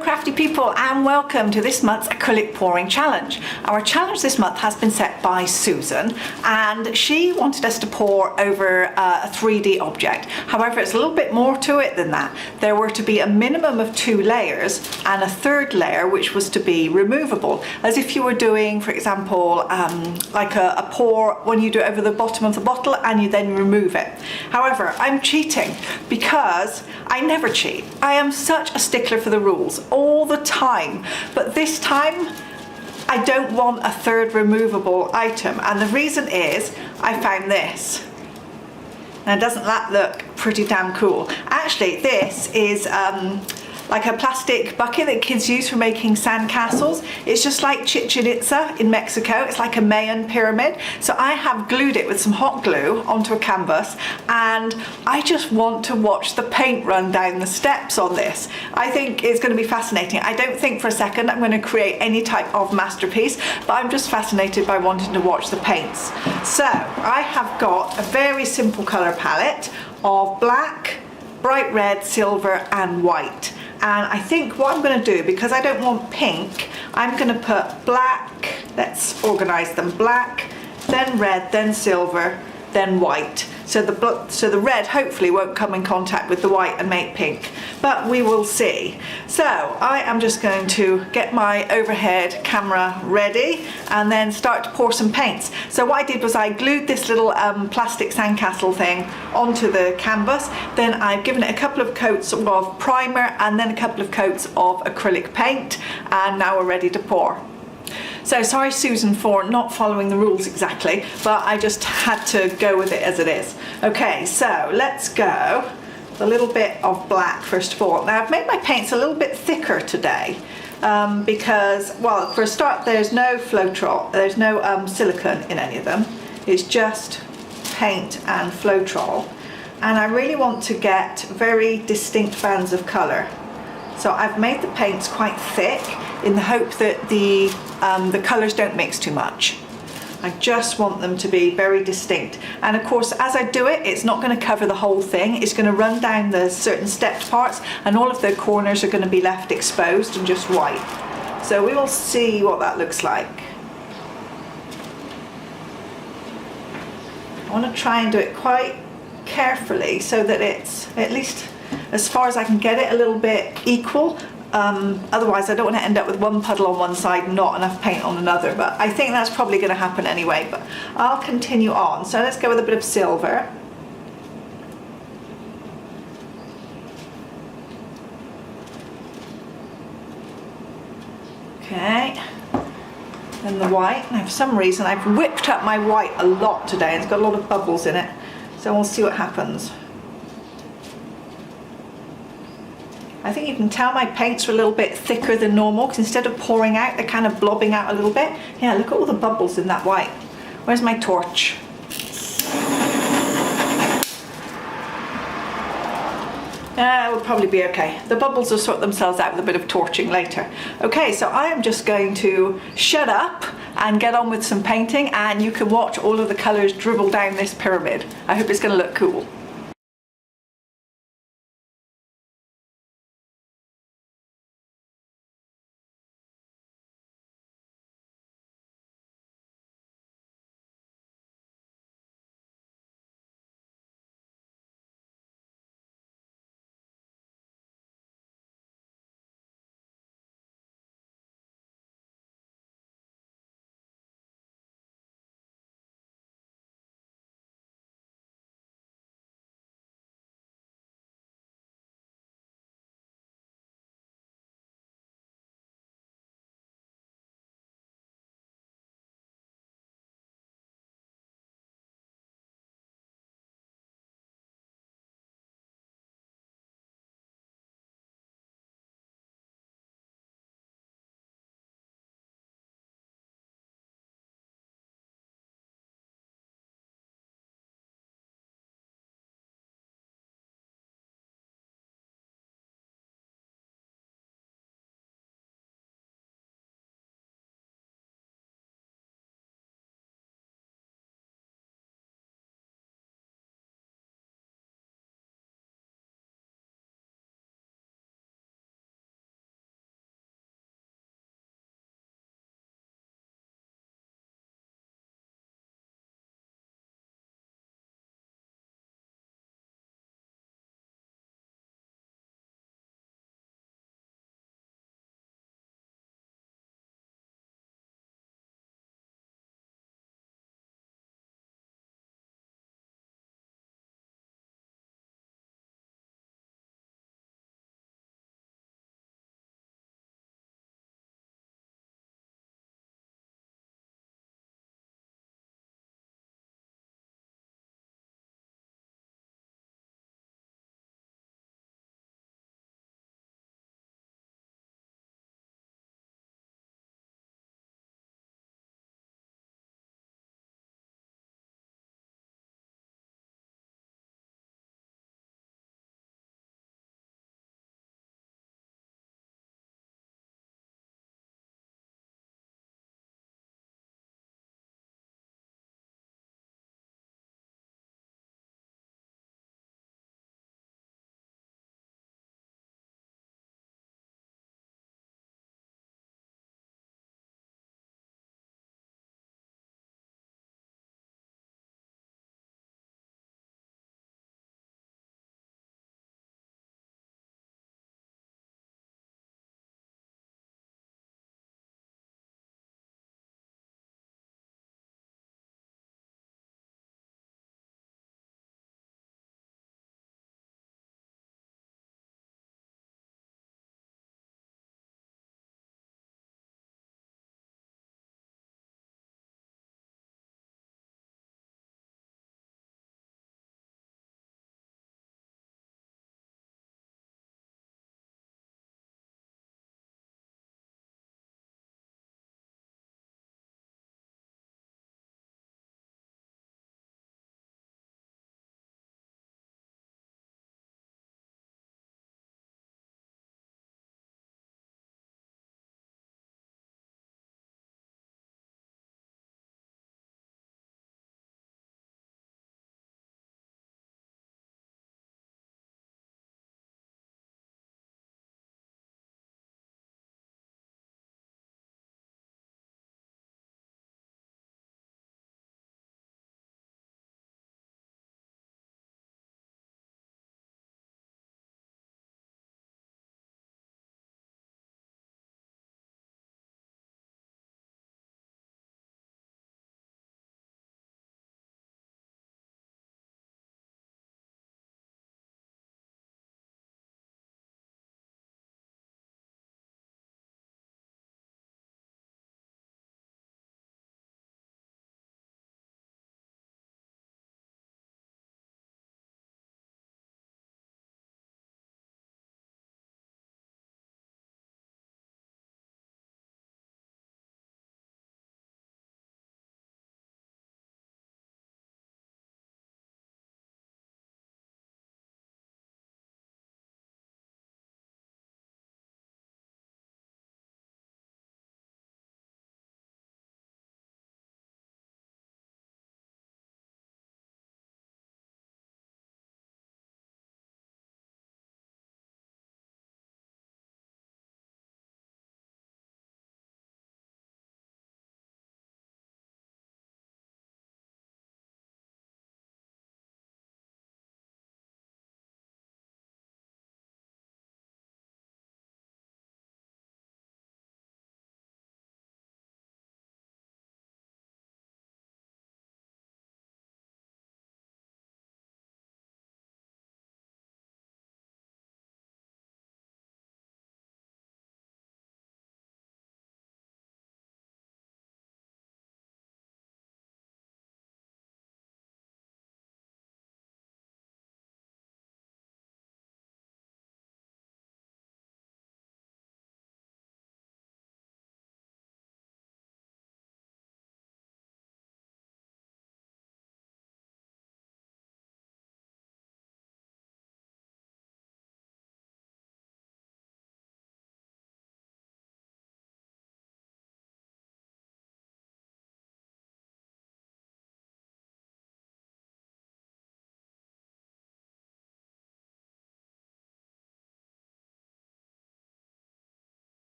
crafty people, and welcome to this month's acrylic pouring challenge. Our challenge this month has been set by Susan, and she wanted us to pour over a 3D object. However, it's a little bit more to it than that. There were to be a minimum of 2 layers and a third layer which was to be removable, as if you were doing, for example, like a pour when you do it over the bottom of the bottle and you then remove it. However, I'm cheating because I never cheat. I am such a stickler for the rules all the time, but this time I don't want a third removable item, and the reason is I found this. Now, doesn't that look pretty damn cool? Actually, this is like a plastic bucket that kids use for making sand castles. It's just like Chichen Itza in Mexico. It's like a Mayan pyramid. So I have glued it with some hot glue onto a canvas, and I just want to watch the paint run down the steps on this. I think it's going to be fascinating. I don't think for a second I'm going to create any type of masterpiece, but I'm just fascinated by wanting to watch the paints. So I have got a very simple color palette of black, bright red, silver and white. And I think what I'm going to do, because I don't want pink, I'm going to put black, let's organise them, black, then red, then silver, then white. So the red hopefully won't come in contact with the white and make pink, but we will see. So I am just going to get my overhead camera ready and then start to pour some paints. So what I did was I glued this little plastic sandcastle thing onto the canvas. Then I've given it a couple of coats of primer and then a couple of coats of acrylic paint, and now we're ready to pour. So sorry, Susan, for not following the rules exactly, but I just had to go with it as it is. Okay, so let's go with a little bit of black first of all. Now I've made my paints a little bit thicker today because, well, for a start, there's no Floetrol, there's no silicone in any of them. It's just paint and Floetrol, and I really want to get very distinct bands of colour. So I've made the paints quite thick in the hope that the colours don't mix too much. I just want them to be very distinct. And of course, as I do it, it's not going to cover the whole thing. It's going to run down the certain stepped parts, and all of the corners are going to be left exposed and just white. So we will see what that looks like. I want to try and do it quite carefully so that it's, at least as far as I can get it, a little bit equal. Otherwise I don't want to end up with one puddle on one side and not enough paint on another, but I think that's probably going to happen anyway, but I'll continue on. So let's go with a bit of silver. Okay, then the white. Now for some reason I've whipped up my white a lot today, and it's got a lot of bubbles in it, so we'll see what happens. I think you can tell my paints are a little bit thicker than normal, because instead of pouring out, they're kind of blobbing out a little bit. Yeah, look at all the bubbles in that white. Where's my torch? It will probably be okay. The bubbles will sort themselves out with a bit of torching later. Okay, so I am just going to shut up and get on with some painting, and you can watch all of the colours dribble down this pyramid. I hope it's going to look cool.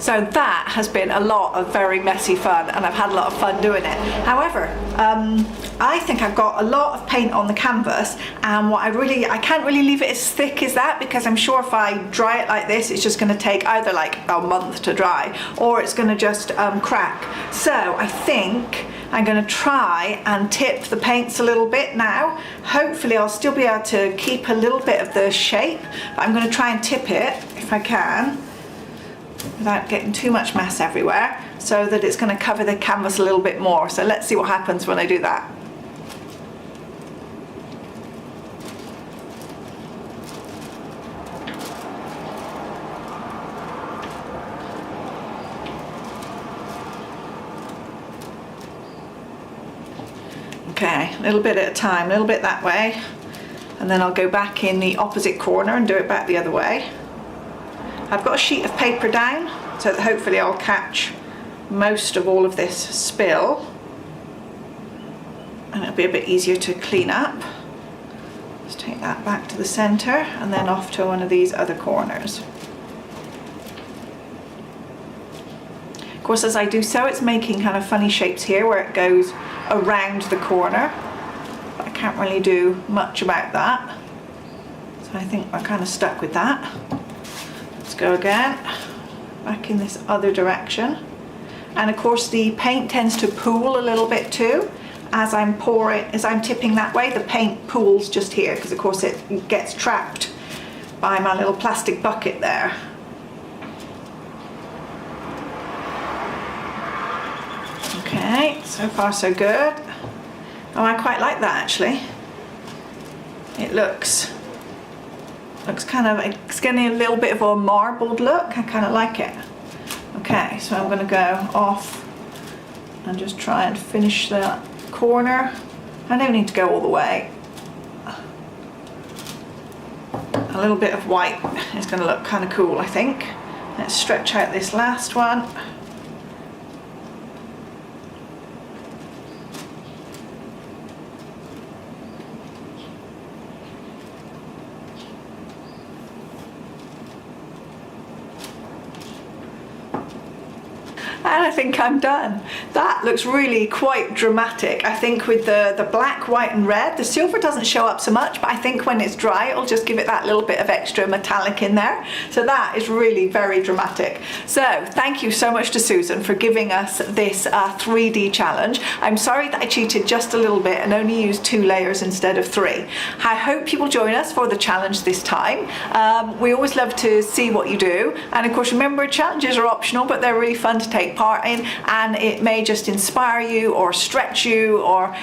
So that has been a lot of very messy fun, and I've had a lot of fun doing it. However, I think I've got a lot of paint on the canvas, and I can't really leave it as thick as that, because I'm sure if I dry it like this, it's just going to take either like a month to dry, or it's going to just crack. So I think I'm going to try and tip the paints a little bit now. Hopefully I'll still be able to keep a little bit of the shape, but I'm going to try and tip it if I can, without getting too much mess everywhere, so that it's going to cover the canvas a little bit more. So let's see what happens when I do that. Okay, a little bit at a time, a little bit that way, and then I'll go back in the opposite corner and do it back the other way. I've got a sheet of paper down, so that hopefully I'll catch most of all of this spill, and it'll be a bit easier to clean up. Let's take that back to the center and then off to one of these other corners. Of course, as I do so, it's making kind of funny shapes here where it goes around the corner, but I can't really do much about that, so I think we're kind of stuck with that. Let's go again, back in this other direction. And of course the paint tends to pool a little bit too. As I'm tipping that way, the paint pools just here, because of course it gets trapped by my little plastic bucket there. Okay, so far so good. Oh, I quite like that actually. It looks kind of, it's getting a little bit of a marbled look. I kind of like it. Okay, so I'm going to go off and just try and finish the corner. I don't need to go all the way. A little bit of white is going to look kind of cool, I think. Let's stretch out this last one. And I think I'm done. That looks really quite dramatic. I think with the black, white and red, the silver doesn't show up so much, but I think when it's dry, it'll just give it that little bit of extra metallic in there. So that is really very dramatic. So thank you so much to Susan for giving us this 3D challenge. I'm sorry that I cheated just a little bit and only used 2 layers instead of 3. I hope you will join us for the challenge this time. We always love to see what you do. And of course, remember, challenges are optional, but they're really fun to take part in, and it may just inspire you or stretch you or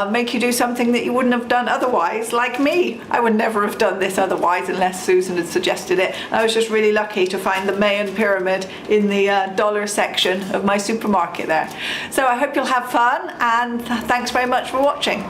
make you do something that you wouldn't have done otherwise, like me. I would never have done this otherwise unless Susan had suggested it. I was just really lucky to find the Mayan pyramid in the dollar section of my supermarket there. So I hope you'll have fun, and thanks very much for watching.